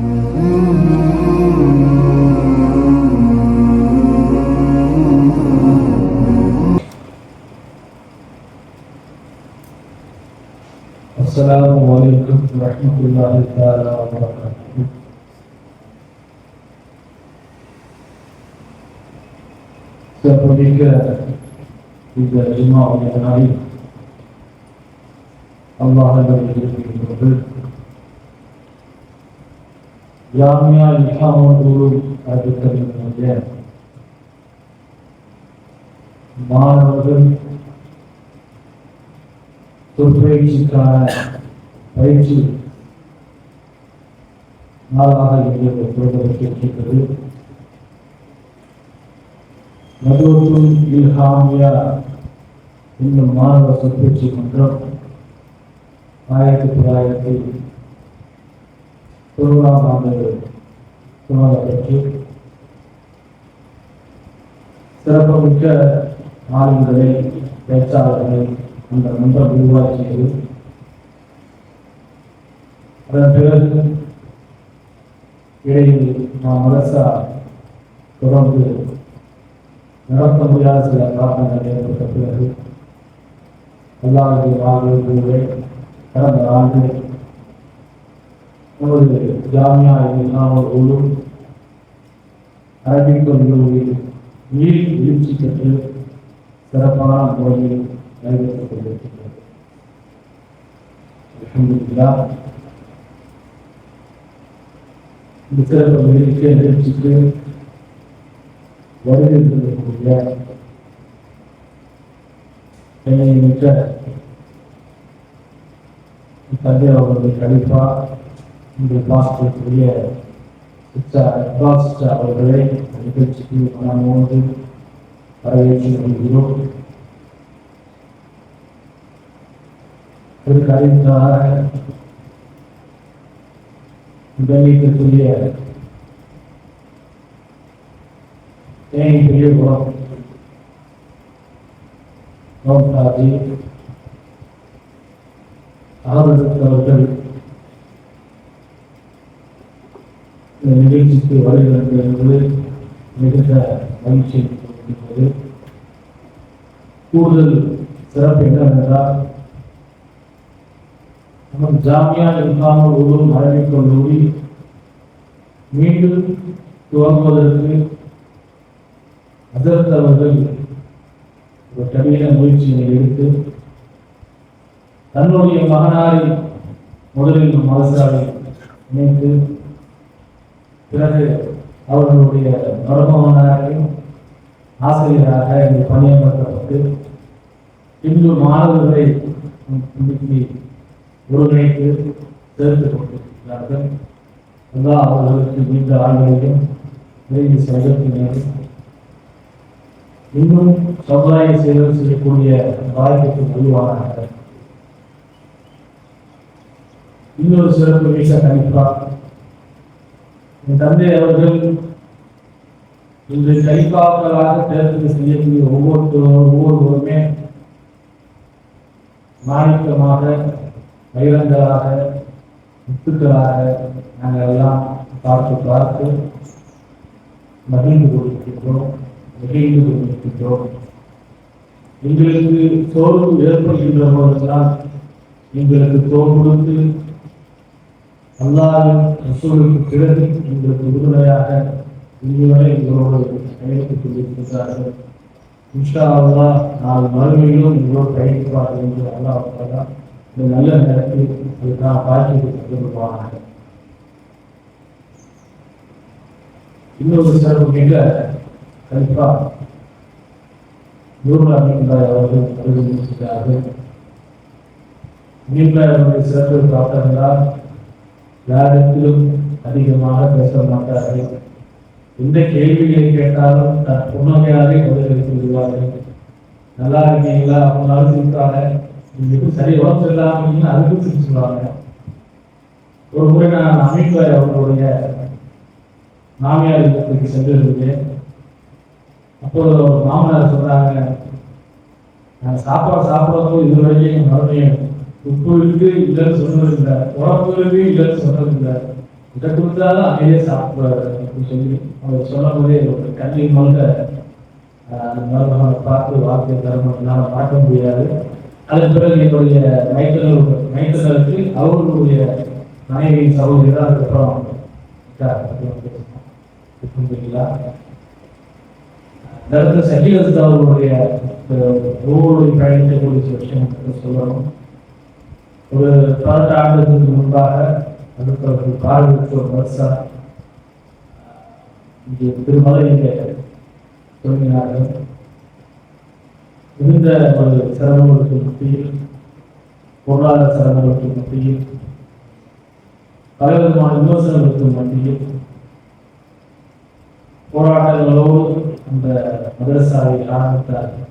Assalamualaikum warahmatullahi wabarakatuh. Sepertiga tiga Jumat yang hari Allah berfirman, Jamia Ikhwan dulu ada kemudian மாணவர்கள் தொற்பயிற்சிக்கான பயிற்சி நாளாக இருக்கிறது. நதுவத்துல் இல்ஹாமியா இந்த மாணவர் சொற்பயிற்சி மன்றம் 1990 ஆண்டு துவங்கப்பட்டு சிறப்புமிக்க ஆளுநர்களை பேச்சாளர்களை அந்த மன்றம் உருவாக்கியது. அதன் பிறகு இடையில் நாம் அரசா தொடர்ந்து நடத்த முடியாத சில காரணங்கள் ஏற்பட்ட பிறகு அல்லாஹ்வுடைய வாக்குறுதிகளை கடந்த ஆண்டு நமது ஜாமியா இஸ்லாமிய அரபிக் கல்லூரியில் நீர் வீழ்ச்சி பெற்று சிறப்பான முறையில் நடைபெற்றுக் கொண்டிருக்கிறது. அல்ஹம்துலில்லாஹ். இந்த சிறப்பு நிகழ்ச்சிக்கு வருகை இருக்கக்கூடிய மிக்க தந்தை அவர்களுடைய கலிஃபா இந்த பாஸ்டருடைய அவர்களை நிகழ்ச்சிக்கு மனமோடு வரவேற்றுக் கொள்கிறோம். இதற்கு அறிவித்ததாக கண்ணியத்திற்குரிய தேனி பெரியகுளம் நோக்காதி அவர்கள் இந்த நிகழ்ச்சிக்கு வருகிறது என்பது மிகுந்த மகிழ்ச்சி இருக்கிறது. கூடுதல் சிறப்பு என்னவென்றால் நமது ஜாமியா இஸ்லாமிய அரபிக் கல்லூரி மீண்டும் துவங்குவதற்கு ஹஜ்ரத் அவர்கள் ஒரு கடின முயற்சியை எடுத்து தன்னுடைய மகனாரை முதலில் மதரசாவை இணைத்து பிறகு அவர்களுடைய மருமகனாரையும் ஆசிரியராக இங்கு பணியமர்த்தப்பட்டு இன்று மாணவர்களை இன்னைக்கு ஒருங்கிணைத்து சேர்த்துக் கொண்டிருக்கிறார்கள். அல்லாஹ் அவர்களுக்கு நீண்ட ஆண்டுகளையும் விரைந்து செயல்படுத்தினேன். இன்னும் சமுதாய சேவை செய்யக்கூடிய வாய்ப்புக்கு உருவானார்கள். இன்னொரு சிறப்பு மிக கணிப்பா என் தந்தை அவர்கள் இன்று கணிப்பாக்களாக தேர்வு செய்யக்கூடிய ஒவ்வொருவருமே மாணிக்கமாக வைரங்களாக முத்துக்களாக நாங்கள் எல்லாம் பார்த்து மகிழ்ந்து கொண்டிருக்கின்றோம். எங்களுக்கு சோர்வு ஏற்படுகின்ற போதெல்லாம் எங்களுக்கு தோல் கொடுத்து அல்லாஹ்வின் ரசூலுக்கு பிறகு எங்களுக்கு உறுதுணையாக இதுவரை எங்களோடு பயணித்துக் கொண்டிருக்கிறார்கள். இன்ஷா அல்லாஹ் நாலு மறுமையிலும் எங்களோடு பயணிப்பார்கள் என்று அல்லாஹ் இந்த நல்ல நேரத்தில் அதுக்கான பாக்கியத்தை கொள்வாங்க. இன்னொரு சிறப்பு மிக கண்டிப்பா நூறு அமீன்பாய் அவர்கள் அறிவித்திருக்கிறார்கள். அமீன்பாய் அவருடைய சிறப்பு பார்த்தென்றால் யாரிடத்திலும் அதிகமாக பேச மாட்டார்கள். எந்த கேள்விகளை கேட்டாலும் தன் புன்னகையாலே பதிலளித்து விடுவார்கள். நல்லா இருக்கீங்களா, அவங்க நாள் இருக்காங்க, நீங்க சரி உடம்பு இல்லாமல் அதுக்கு சொல்லுவாங்க. ஒரு முறை நான் அமீன்பாய் அவர்களுடைய மாமியார் இல்லத்துக்கு சென்றிருந்தேன். அப்போ மாமனார் சொன்னாங்க, நான் சாப்பிடப்போ இதுவரைக்கும் என் மறுமையை உப்பு இருக்கு இல்லைன்னு சொன்னதில்லை, உடம்பு இருக்கு இல்லைன்னு சொன்னதில்லை, இதை கொடுத்தாலும் அமைதியே சாப்பிடுவாரு அப்படின்னு சொல்லி அவர் சொல்லும் போதே ஒரு கல்வி முழுக்க அந்த மருமகனை பார்த்து வார்த்தை தரணும் என்னால் பார்க்க முடியாது. அதன் பிறகு என்னுடைய மைத்தனருக்கு அவர்களுடைய மனைவி சகோதரி தான் அதுக்கப்புறம் சகிலத் அவர்களுடைய ஒவ்வொரு பயணிக்கக்கூடிய விஷயம் சொல்லணும். ஒரு 18 ஆண்டுகளுக்கு முன்பாக அடுத்தவர்கள் பார்வைக்கு ஒரு வருஷம் இங்கே திருமலையிலே தொடங்கினார்கள். மிகுந்த ஒரு சிரமங்களுக்கு மத்தியில், பொருளாதார சிரமங்களுக்கு மத்தியில், பலவிதமான விமர்சனங்களுக்கு மத்தியில் போராட்டங்களோடு அந்த மதரசாவை ஆரம்பித்தார்கள்.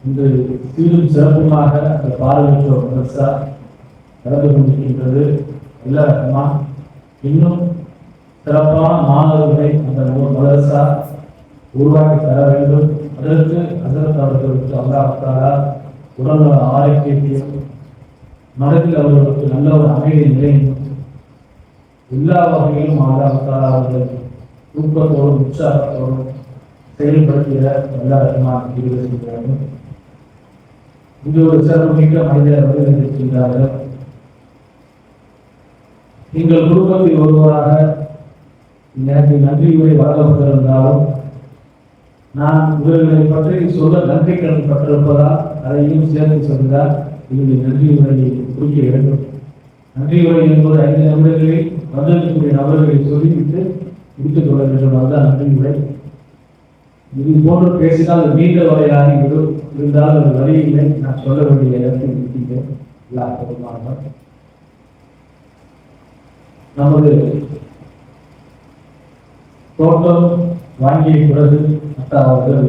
இன்று சீரும் சிறப்புமாக அந்த பார்வையற்ற மதரசா நடந்து கொண்டிருக்கின்றது. எல்லாருக்குமா இன்னும் சிறப்பான மாணவர்களை அந்த மதரசா உருவாக்கி தர வேண்டும். அதற்கு ஹஸரத் அவர்களுக்கு அல்லாஹ் தஆலா உடல் ஆரோக்கியத்தையும் மனதில் அவர்களுக்கு நல்ல ஒரு அமைதி நிலையும் எல்லா வகையிலும் அல்லாஹ் தஆலா அவர்கள் ஊக்கத்தோடும் உற்சாகத்தோடும் செயல்படுத்திய எல்லாருக்குமா இருக்கிறார்கள். இங்கு ஒரு சிறப்புமிக்க மனிதர் இருக்கின்றார்கள். எங்கள் குடும்பத்தில் ஒருவராக எனக்கு நன்றியுரை வழங்கப்பட்டிருந்தாலும் நான் இவர்களை பற்றி சொல்ல நன்றி கடன் பட்டிருப்பதால் அதையும் சேர்த்து சொல்கிறார். இவர்கள் நன்றி உரையை குறிக்க வேண்டும். நன்றி உரை என்பது 5 நிமிடங்களில் வந்திருக்கக்கூடிய நபர்களை சொல்லிவிட்டு முடித்துக் கொள்ள வேண்டும். அதுதான் நன்றி உரை. இது போன்று பேசினால் நீண்ட வரையாகி இருந்தால் ஒரு வழி இல்லை. நான் சொல்ல வேண்டிய இடத்தில் இருக்கின்றேன். எல்லா நமது தோட்டம் வாங்கிய பிறகு அவர்கள்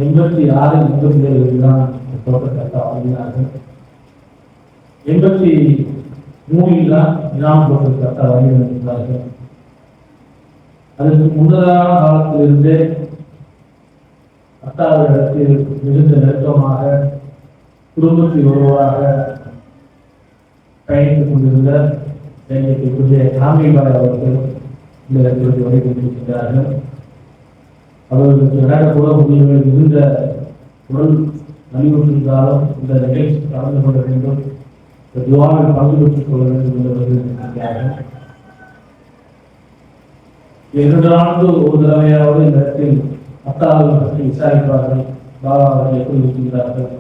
1986-87 தான் தோட்டத்தை வாங்கினார்கள். 83 தான் இனாம் தோட்டத்தை வாங்கியிருந்தார்கள். அதற்கு முன்னதான காலத்திலிருந்தே அத்தாவின் இடத்தில் மிகுந்த நெருக்கமாக குடும்பத்தில் ஒருவராக பயணித்துக் கொண்டிருந்த காமிபாய் அவர்கள் இந்த இடத்திற்கு வரை கொண்டிருக்கிறார்கள். அவர்களுக்கு நடக்கூட முடியவில்லை. மிகுந்த உடல் நலிவுற்றிருந்தாலும் இந்த நிகழ்ச்சி கலந்து கொள்ள வேண்டும், துவாவில் பங்கு பெற்றுக் கொள்ள வேண்டும் என்பவர்கள் 2 ஆண்டு ஒரு தடவையாவது இந்த இடத்தில் அத்தாவை பற்றி விசாரிப்பார்கள். பாபா அவர்கள் எப்படி இருக்கின்றார்கள்,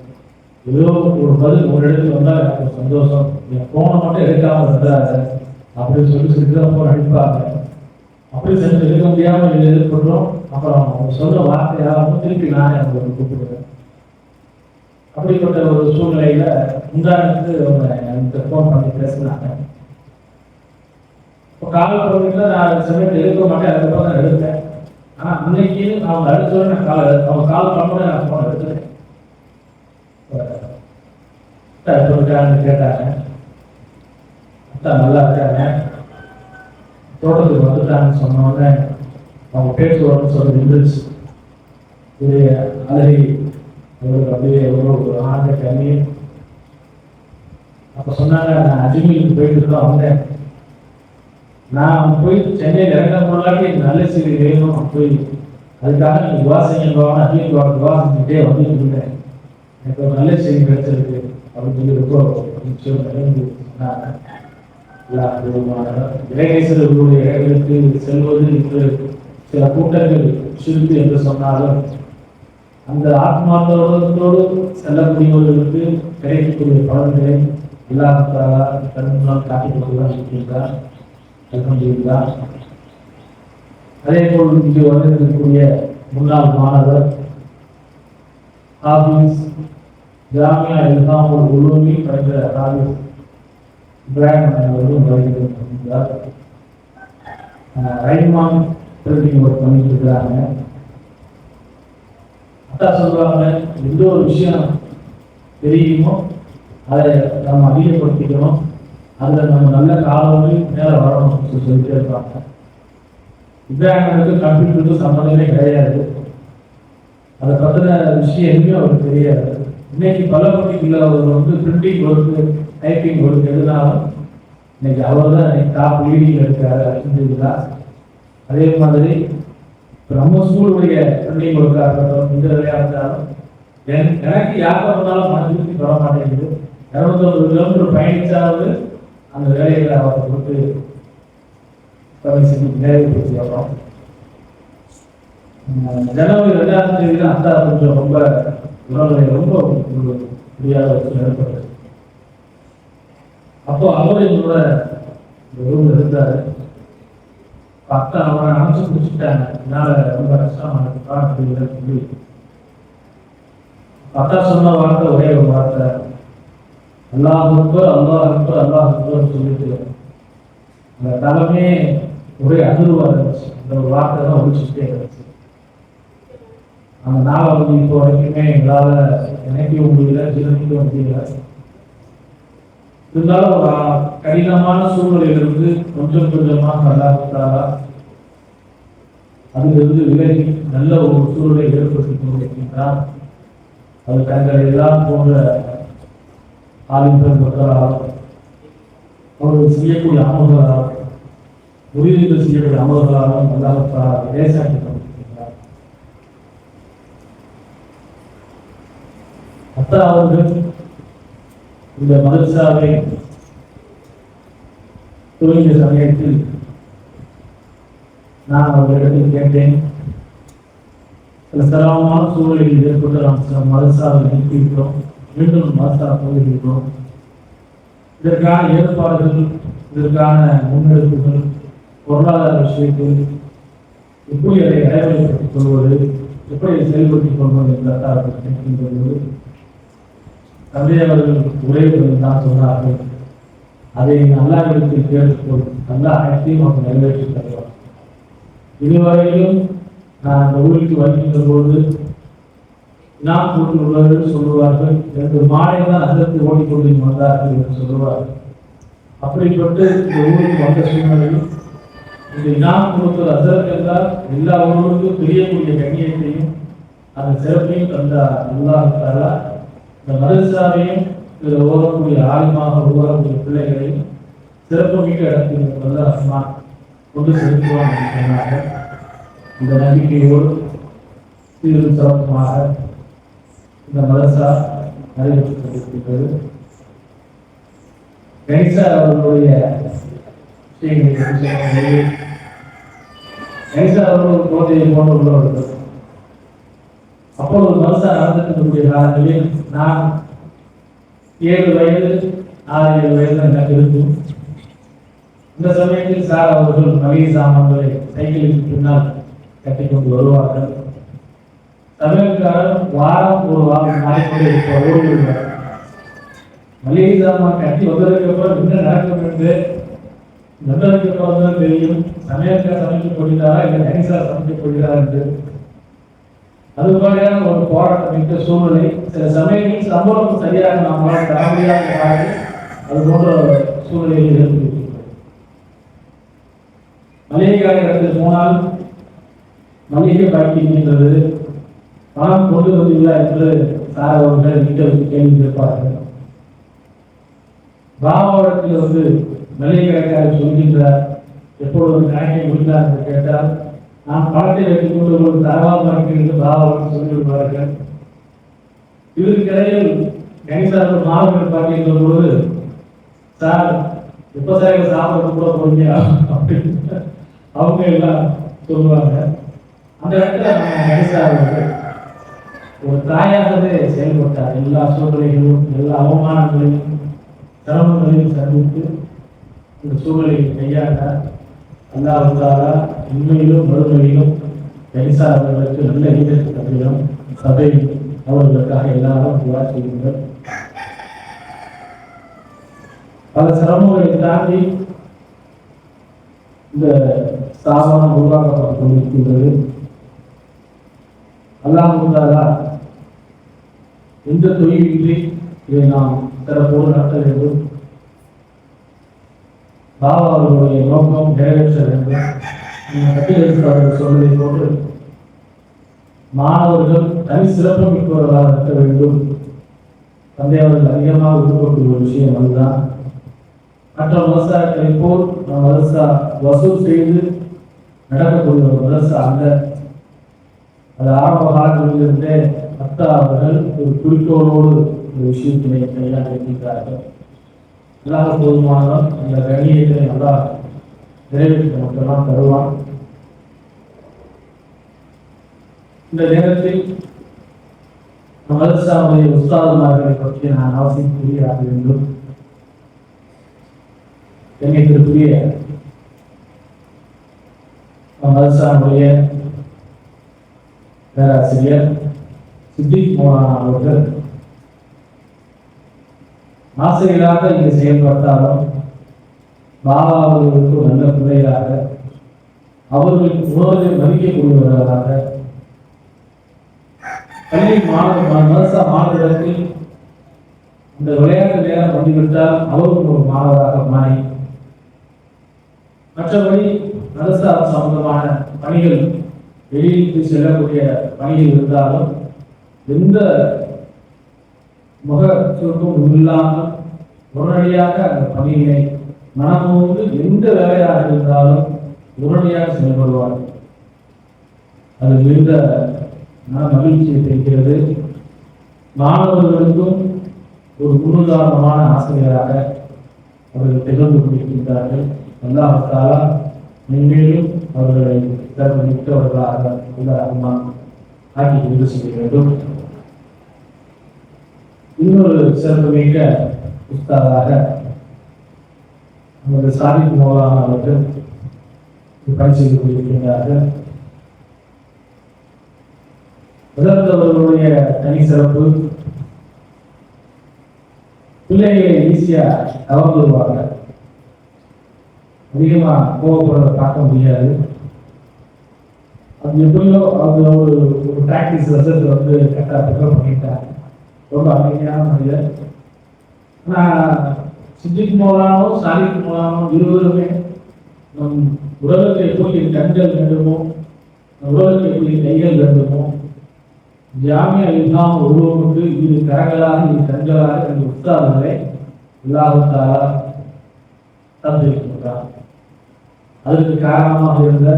ஏதோ ஒரு பதில் ஒரு இடத்துல வந்தால் எனக்கு சந்தோஷம். என் போனை மட்டும் எடுக்காம இருந்தாரு அப்படின்னு சொல்லி போன் அடிப்பாங்க. அப்படி சென்று எடுக்க முடியாமல் எதிர்படுறோம். அப்புறம் அவங்க சொல்ற வார்த்தையாகவும் திருப்பி நானே அவங்களுக்கு கூப்பிடுவேன். அப்படிப்பட்ட ஒரு சூழ்நிலையில முந்தானத்துக்கு அவங்க எனக்கு போன் பண்ணி பேசினாங்க. இப்போ கால் பகுதியில் நான் சமயத்தில் எடுக்க மாட்டேன், அதுக்கப்புறம் நான் எடுத்தேன். ஆனால் அன்னைக்கு அவங்க அடுத்தோட நான் அவங்க கால் பண்ணும்போது நான் போன் எடுத்துட்டேன். கேட்டாங்க, அத்தா நல்லா இருக்காங்க, தோட்டத்துக்கு வந்துட்டாங்கன்னு சொன்னோடனே அவங்க பேசுவார்னு சொல்லி இருந்துச்சு. இது அழகி அவங்களுக்கு அப்படியே எவ்வளோ ஒரு ஆண்ட கம்மி. அப்போ சொன்னாங்க, நான் அஜ்மீருக்கு போயிட்டு தான் வந்தேன். நான் போய் சென்னையில் இறங்க முன்னாடி நல்ல செய்தி வேணும் போய் அதுக்காக நீங்கள் விவாசம் போவாங்க அஜ்மீர் விவாசங்கிட்டே வந்துட்டு இருந்தேன். எனக்கு ஒரு நல்ல செய்தி கிடைச்சிருக்கு அப்படின்னு சொல்லி சொன்னாங்க. இளைஞர்களுடைய இடங்களுக்கு செல்வது என்று சில கூட்டங்கள் சுருத்து என்று சொன்னாலும் அந்த ஆத்மார்த்தோடு செல்லக்கூடியவர்களுக்கு கிடைக்கக்கூடிய பலன்களை இல்லாமத்தாரா கண்முன்னால் காட்டிக் கொண்டுதான் இருக்கின்றார். அதே போல் இங்கு வந்திருக்கக்கூடிய முன்னாள் மாணவர் ஹாஃபிஸ் ஜாமியா இல்ஹாமுல் உலூமி என்ற ஹாஃபிஸ் இப்ராஹிம் அவர்களும் வருகிறார். ரைமான் பிரிண்டிங் ஒர்க் பண்ணிட்டு இருக்கிறாங்க. அத்தா சொல்றாங்க, எந்த ஒரு விஷயம் தெரியுமோ அதை நம்ம அதிகப்படுத்திக்கணும், அதில் நம்ம நல்ல காலங்கள் மேலே வரணும் சொல்லிட்டே இருப்பாங்க. இப்ராஹிமுக்கு கம்ப்யூட்டருக்கு சம்மந்தமே கிடையாது. அதை பற்றின விஷயம் எதுவுமே அவருக்கு தெரியாது. இன்னைக்கு பல பகுதிகளில் அவர் பிரிண்டிங் ஒர்க்கு டைப்பிங் ஒர்க் எதுனாலும் இன்னைக்கு அவர் தான் டாப் லீடிங்ல இருக்காரு அல்ஹம்துலில்லாஹ். அதே மாதிரி நம்ம ஸ்கூலுடைய பள்ளிகளுக்காக இருக்கட்டும், இந்த வேலையாக இருந்தாலும் எனக்கு யாருக்காக இருந்தாலும் மன திருப்தி பெற மாட்டேங்குது. 250 கிலோமீட்டர் பயணிச்சாவது அந்த வேலைகளை அவரை கொடுத்து பணி செஞ்சு நிறைவேற்றி வரோம். ஜனவரி 2ஆம் தேதி தான் அத்தா கொஞ்சம் ரொம்ப உடல்நிலை ரொம்ப முடியாத வச்சு ஏற்பட்டது. அப்போ அவரும் என்னோட ரூம்ல இருந்தாரு. அத்தா அவரை அனுப்பிச்சு பிடிச்சிட்டாங்க. என்னால ரொம்ப கஷ்டமா இருக்குப்பா அப்படிங்கிற சொல்லி அத்தா சொன்ன வார்த்தை ஒரே ஒரு வார்த்தை, அல்லாஹ் அக்பர் அல்லாஹ் அக்பர் அல்லாஹ் அக்பர் சொல்லிட்டு அந்த தலைமே ஒரே அதிர்வா இருந்துச்சு. அந்த ஒரு வார்த்தை தான் ஒழிச்சுட்டே இருந்துச்சு. அந்த நாளை வந்து இப்போ வரைக்குமே எங்களால் நினைக்கவும் முடியல, ஜீரணிக்கவும் முடியல. இருந்தாலும் ஒரு கடினமான சூழ்நிலையிலிருந்து கொஞ்சம் கொஞ்சமாக நல்லாத்தாரா அதிலிருந்து விலகி நல்ல ஒரு சூழலை ஏற்படுத்தி கொண்டிருக்கின்றார். அது தங்களை எல்லாம் போன்ற ஆளுநர் மக்களால் அவர்கள் செய்யக்கூடிய அமல்களால் முடிவுகள் செய்யக்கூடிய அமல்களாலும் நல்லாத்தாரா லேசாக்கி கொண்டிருக்கின்றார். அத்தா அவர்கள் இந்த மதரசாவை துவங்கிய சமயத்தில் நான் அவர்களிடத்தில் கேட்டேன், சில சிரமமான சூழலில் ஏற்பட்டு நாம் சில மதரசாவை நீக்கிவிட்டோம், மீண்டும் மதரசா போகிறோம். இதற்கான ஏற்பாடுகள், இதற்கான முன்னெடுப்புகள், பொருளாதார விஷயத்தில் எப்படி அதை நடைமுறைப்படுத்திக் கொள்வது, எப்படி செயல்படுத்திக் கொள்வது என்பதை கேட்கின்றது. தந்தை அவர்கள் உரையில் தான் சொன்னார்கள், அதை அல்லாஹ்விடத்தில் கேட்டுக்கொள், அல்லாஹ் அனைத்தையும் அவர் நிறைவேற்றி தருவார். இதுவரையிலும் நான் அந்த ஊருக்கு வருகின்ற போது நாம் கூட்டில் உள்ளவர்கள் சொல்லுவார்கள், 2 மாலை தான் அதற்கு ஓடிக்கொண்டு வந்தார்கள் என்று சொல்லுவார்கள். அப்படிப்பட்டு இந்த ஊருக்கு வந்த சூழ்நிலையில் இந்த இனாம் கொடுத்த அசரத் என்றால் எல்லா ஊர்களுக்கும் தெரியக்கூடிய கண்ணியத்தையும் அந்த சிறப்பையும் தந்த அல்லாஹ் தஆலா இந்த மதரசாவையும் இதில் ஓதக்கூடிய ஆழமாக உருவாகக்கூடிய பிள்ளைகளையும் சிறப்புமிக்க இடத்தில் வந்து அம்மா கொண்டு செலுத்துவோம் என்று சொன்னார்கள். இந்த நம்பிக்கையோடு சீரும் சிறப்புமாக இந்த மதரசா நடைபெற்றுக் கொண்டிருக்கிறது. கணிசார் அவர்களுடைய விஷயங்களை கணிசார் அவர்கள் போதையை போன்று உள்ளவர்கள். அப்போது மதரசா நடந்திருக்கக்கூடிய காலங்களில் நான் 7 வயது 6-7 வயது எனக்கு இருக்கும். இந்த சமயத்தில் சார் அவர்கள் மளிகை சாமான்களை சைக்கிளுக்கு பின்னால் கட்டிக்கொண்டு வருவார்கள். சமையல்காரர் வாரம் ஒரு வாரம் நாளைக்குள்ளே ஓடிவிடுவார். மளிகை சாமான் கட்டி வந்ததுக்கு அப்புறம் என்ன நடக்கும் என்று வந்ததுக்கு அப்புறம் தான் தெரியும், சமையல்கார் சமைக்க போகிறாரா இல்லை கணிசார் சமைக்க போகிறார் என்று. அது மாதிரியான ஒரு போராட்டம் மிக்க சூழ்நிலை. சில சமயங்களில் சம்பளம் சரியாக நம்மளால் தர முடியாத அது போன்ற சூழ்நிலையில் ஏற்படுகிறது. மளிகை இடத்தில் போனால் மளிகை பாக்கின்றது, பணம் கொண்டு வந்தீங்களா என்று சார் அவர்கள் வீட்டை வச்சு கேள்வி கேட்பார்கள். பாபாவிடத்தில் வந்து மளிகை கடைக்காரர் சொல்கின்றார், எப்பொழுது கணக்கை முடிந்தார் என்று கேட்டால், நான் பணத்தை வைத்துக் கொண்டு ஒரு தரவாக என்று பாபாவுடன் சொல்லிவிடுவார்கள். இதற்கிடையில் கணிசார்கள் மாணவர்கள் பார்க்கின்ற பொழுது, சார் எப்ப சார் சாப்பிட கூட போறீங்க அப்படின்னு அவங்க எல்லாம் சொல்லுவாங்க. அந்த இடத்துல நம்ம கணிசார்கள் ஒரு தாயாகவே செயல்பட்டார். எல்லா சூழ்நிலைகளும் எல்லா அவமானங்களையும் சிரமங்களையும் சந்தித்து இந்த சூழ்நிலையை கையாண்டார். அல்லாஹ் தஆலா உண்மையிலும் மறுமையிலும் கணிசார் அவர்களுக்கு நல்ல ஈடேற்ற தருகிறோம். சபை அவர்களுக்காக எல்லாரும் துஆ செய்யுங்கள். பல சிரமங்களை தாண்டி இந்த ஸ்தாபனம் உருவாக்கப்பட்டுக் கொண்டிருக்கின்றது. அல்லாஹ் தஆலா எந்த தொழிலின்றி இதை நாம் சிறப்போடு நடத்த வேண்டும். பாபா அவர்களுடைய நோக்கம் நிறைவேற்ற வேண்டும். கட்டிடத்தில் சொன்னதை போன்று மாணவர்கள் தனி சிறப்பு மிக்கவர்களாக இருக்க வேண்டும். தந்தை அவர்கள் அதிகமாக விரும்பக்கூடிய ஒரு விஷயம் அதுதான். மற்ற மதரசாக்களை போல் மதரசா வசூல் செய்து நடக்கக்கூடிய ஒரு மதரசா அல்ல. அது ஆரம்ப காலங்களிலிருந்தே அத்தா அவர்கள் ஒரு குறிக்கோளோடு ஒரு விஷயத்தினை கையாண்டு இருக்கின்றார்கள். அல்லாஹ் போதுமானவன் அந்த கண்ணியத்தை நல்லா நிறைவேற்ற மட்டும்தான் தருவான். இந்த நேரத்தில் மதரசாவுடைய உஸ்தாதுமார்களை பற்றி நான் அவசியம் கூறியாக வேண்டும். கண்ணியத்திற்குரிய மதரசாவுடைய பேராசிரியர் சித்திக் மௌலானா அவர்கள் ஆசிரியராக இங்கு செயல்பட்டாலும் பாபா அவர்களுக்கு நல்ல பிள்ளையாக, அவர்களுக்கு உணர்வை மதிக்கக்கூடியவர்களாக, பள்ளி மதரசா மாணவர்களுக்கு இந்த விளையாட்டு நேரம் வந்துவிட்டால் அவரும் ஒரு மாணவராக மாறி, மற்றபடி மதரசா சம்பந்தமான பணிகள் வெளியிட்டு செல்லக்கூடிய பணிகள் இருந்தாலும் எந்த முக சுருக்கம் இல்லாமல் உடனடியாக அந்த பணியினை மனமோடு எந்த வேலையாக இருந்தாலும் உடனடியாக செயல்படுவார். அது மிகுந்த மகிழ்ச்சியை தெரிகிறது. மாணவர்களுக்கும் ஒரு முன்னுதாரணமான ஆசிரியராக அவர்கள் திகழ்ந்து கொண்டிருக்கின்றார்கள். அல்லாஹ் தஆலா மென்மேலும் அவர்களை சிறப்பு மிக்கவர்களாக ஆக்கி உதவி செய்ய வேண்டும். இன்னொரு சிறப்பு மிக்க உஸ்தாதாக நமது சாதிக் மௌலானா அவர்கள் பணி செய்து கொண்டிருக்கின்றார்கள். அவர்களுடைய தனி சிறப்பு, பிள்ளைகளை ஈஸியா கவர்ந்துருவாங்க. அதிகமா கோவப்படுறத பார்க்க முடியாது. அது எப்படியோ அது ஒரு பிராக்டிஸ் ரிசல்ட் வந்து கரெக்டாக ப்ரிப்பேர் பண்ணிட்டாங்க. ரொம்ப அமைதியான மனிதர். ஆனால் சித்திக் மௌலானாவும் சாதிக் மௌலானாவும் இருவருமே நம் உலகத்தை எப்படி கண்கள் வேண்டுமோ, உலகத்தை எப்படி கைகள் வேண்டுமோ, ஜாமியா இல்லாம ஒருவருக்கு இது கரங்களாக இது கண்களாக இந்த உஸ்தாதுகளை அல்லாஹ் தஆலா தந்திருக்கின்றார். அதற்கு காரணமாக இருந்த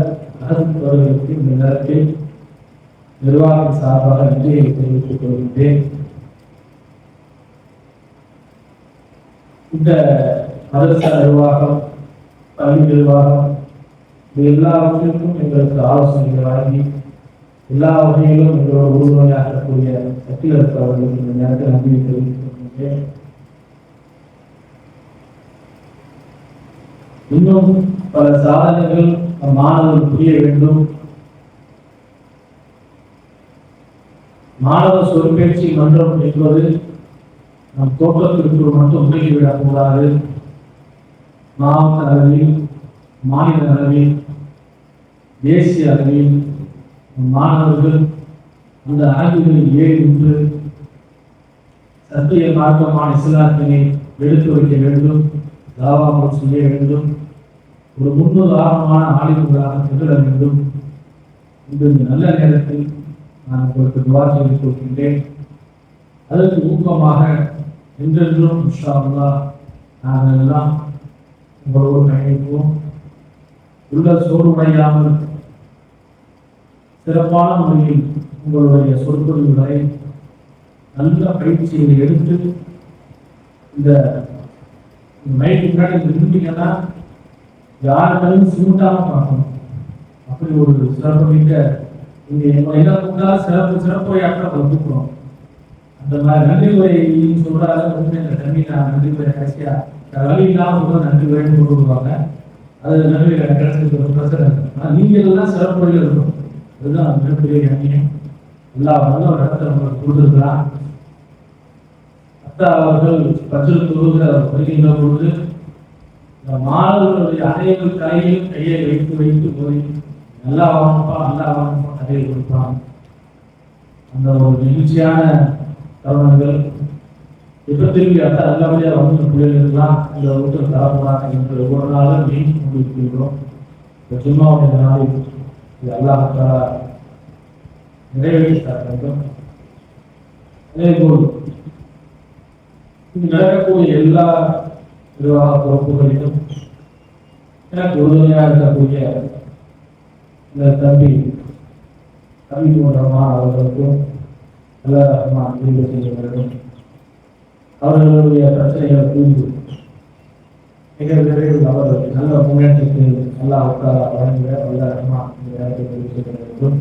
அவர்களுக்கு இந்த நேரத்தில் நிர்வாகம் சார்பாக நன்றியை தெரிவித்துக் கொள்கின்றேன். இந்த மதரசா நிர்வாகம், பள்ளி நிர்வாகம் எல்லாவற்றிற்கும் எங்களுக்கு ஆலோசனைகளை வழங்கி எல்லா வகையிலும் எங்களோட உறுதுணையாற்றக்கூடிய சக்திகளுக்கு அவர்களுக்கு இந்த நேரத்தில் நன்றியை தெரிவித்துக் கொள்கின்றேன். இன்னும் பல சாதனைகள் மாணவர்கள் புரிய வேண்டும். மாணவர் சொற்பேச்சு மன்றம் என்பது நம் தோற்றத்திற்கு மட்டும் முடங்கிவிடக்கூடாது. மாவட்ட அளவில், மாநில அளவில், தேசிய அளவில் மாணவர்கள் அந்த அரங்குகளில் ஏறி நின்று சத்திய மார்க்கமான இஸ்லாத்தினை எடுத்து வைக்க வேண்டும், தாவாமல் செய்ய வேண்டும், ஒரு முன்னுதாரணமான ஆளுநர்களாக திகழ வேண்டும். இந்த நல்ல நேரத்தில் நான் உங்களுக்கு துவா செய்து கொடுக்கின்றேன். அதற்கு ஊக்கமாக என்றென்றும் இன்ஷா அல்லாஹ் நாங்கள் எல்லாம் உங்களோடு பயணிப்போம். உள்ள சோர்வடையாமல் சிறப்பான முறையில் உங்களுடைய சொற்பொழிவுகளை நல்ல பயிற்சியை எடுத்து இந்த மைக்கு முன்னாடி நின்றுட்டீங்கன்னா யாருக்கும் சிமுட்டாம பார்க்கணும். அப்படி ஒரு சிறப்பு மிக்க இங்கே என்ன சிறப்புரையாற்ற கூப்பிடுறோம். அந்த மாதிரி நன்றி உரை சொல்றாங்க. இந்த தண்ணி நான் நன்றி உரை கடைசியா வழி இல்லாம நன்றி உரைன்னு கொண்டு வருவாங்க. அது நன்றி கிடைச்சதுக்கு பிரச்சனை இருக்கு. ஆனால் நீங்கள் எல்லாம் சிறப்புரையில் இருக்கும். அதுதான் மிகப்பெரிய கண்ணியம். எல்லா நல்ல ஒரு இடத்துல நம்மளுக்கு கொடுத்துருக்கலாம். அத்தா அவர்கள் பற்றில் தொழுகிற வருகின்ற பொழுது மாணவர்களுடைய அனைவரும் கையில் கையை வைத்து வைத்து போய் நல்லா வாங்கப்பா நல்லா வாங்கப்பா கையை கொடுப்பாங்க. அந்த ஒரு நிகழ்ச்சியான தருணங்கள் எப்ப திரும்பி அத்தா நல்லபடியாக வந்து பிள்ளைகளுக்கெல்லாம் இந்த வீட்டு தரப்படாங்க என்று ஒவ்வொரு நாளும் நீங்கி கொண்டிருக்கிறோம். இந்த ஜும்மாவுடைய நாளில் இது அல்லாஹ் நிறைவேற்றி தர வேண்டும். அதே போல் இங்கு நடக்கக்கூடிய எல்லா நிர்வாக பொறுப்புகளிலும் எனக்கு உறுதுணையாக இருக்கக்கூடிய இந்த தம்பி போன்றமா அவர்களுக்கும் நல்ல தீர்வு செய்ய வேண்டும். அவர்களுடைய பிரச்சனைகளை தீர்வு மிக விரைவில் அவர்கள் நல்ல முன்னேற்றத்தை நல்லா வழங்க நல்ல வேண்டும்.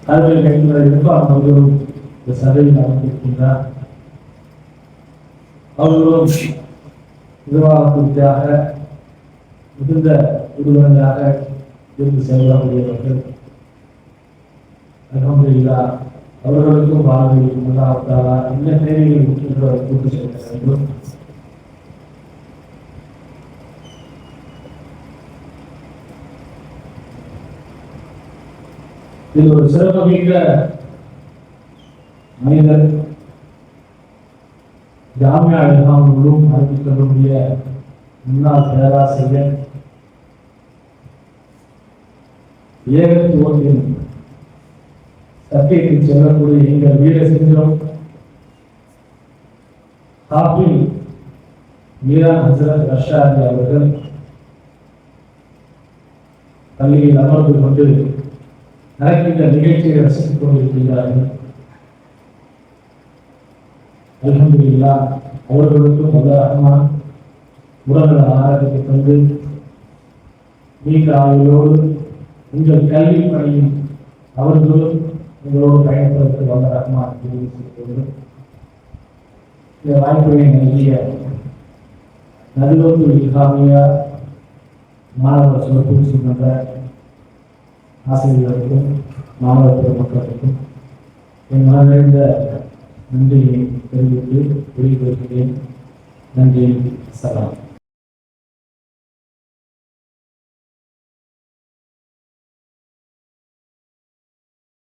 கல்வியில் கிடைக்கிற அவர்களும் இந்த சபையில் அமைந்திருக்கின்றார். அவர்களும் நிர்வாகத்திற்காக மிகுந்த உறுதுணையாக இருந்து செயல்படக்கூடியவர்கள். அல்ஹம்துலில்லாஹ் அவர்களுக்கும் வாழ்வில் அல்லாஹ் தஆலா இந்த தேவைகளை பூர்த்தி செய்ய வேண்டும். இது ஒரு சிறப்புமிக்க மனிதர். ஜாமியா இல்ஹாம் முழுவதும் அறிவிக்கக்கூடிய முன்னாள் பேராசிரியர், ஏகத்துவத்தின் சத்தியத்தில் செல்லக்கூடிய எங்கள் வீர சிங்கம் ஹாஃபில் மீரான் ஹசரத் ரஷாதி அவர்கள் பள்ளியில் அமர்ந்து கொண்டு நடக்கின்ற நிகழ்ச்சியை ரசித்துக் கொண்டிருக்கிறார்கள். அல்ஹம்துலில்லாஹ் அவர்களுக்கும் அல்லாஹ் ரஹ்மான் உடல் ஆரோக்கியத்தை தந்து நீண்ட ஆயுளோடு உங்கள் கல்வி பணியில் அவர்களும் உங்களோடு பயன்படுத்த வல்ல ரஹ்மான் தெரிவித்துள்ளது. இந்த வாய்ப்புகளை நல்கிய நடுவத்து இஸ்லாமியா மாணவர் சிறப்பு சென்ற ஆசிரியர்களுக்கும் மாணவ பெருமக்களுக்கும் என் மனதிருந்த நன்றியை தெரிவித்து வெளியிட்டிருக்கிறேன். நன்றி. சலாம்.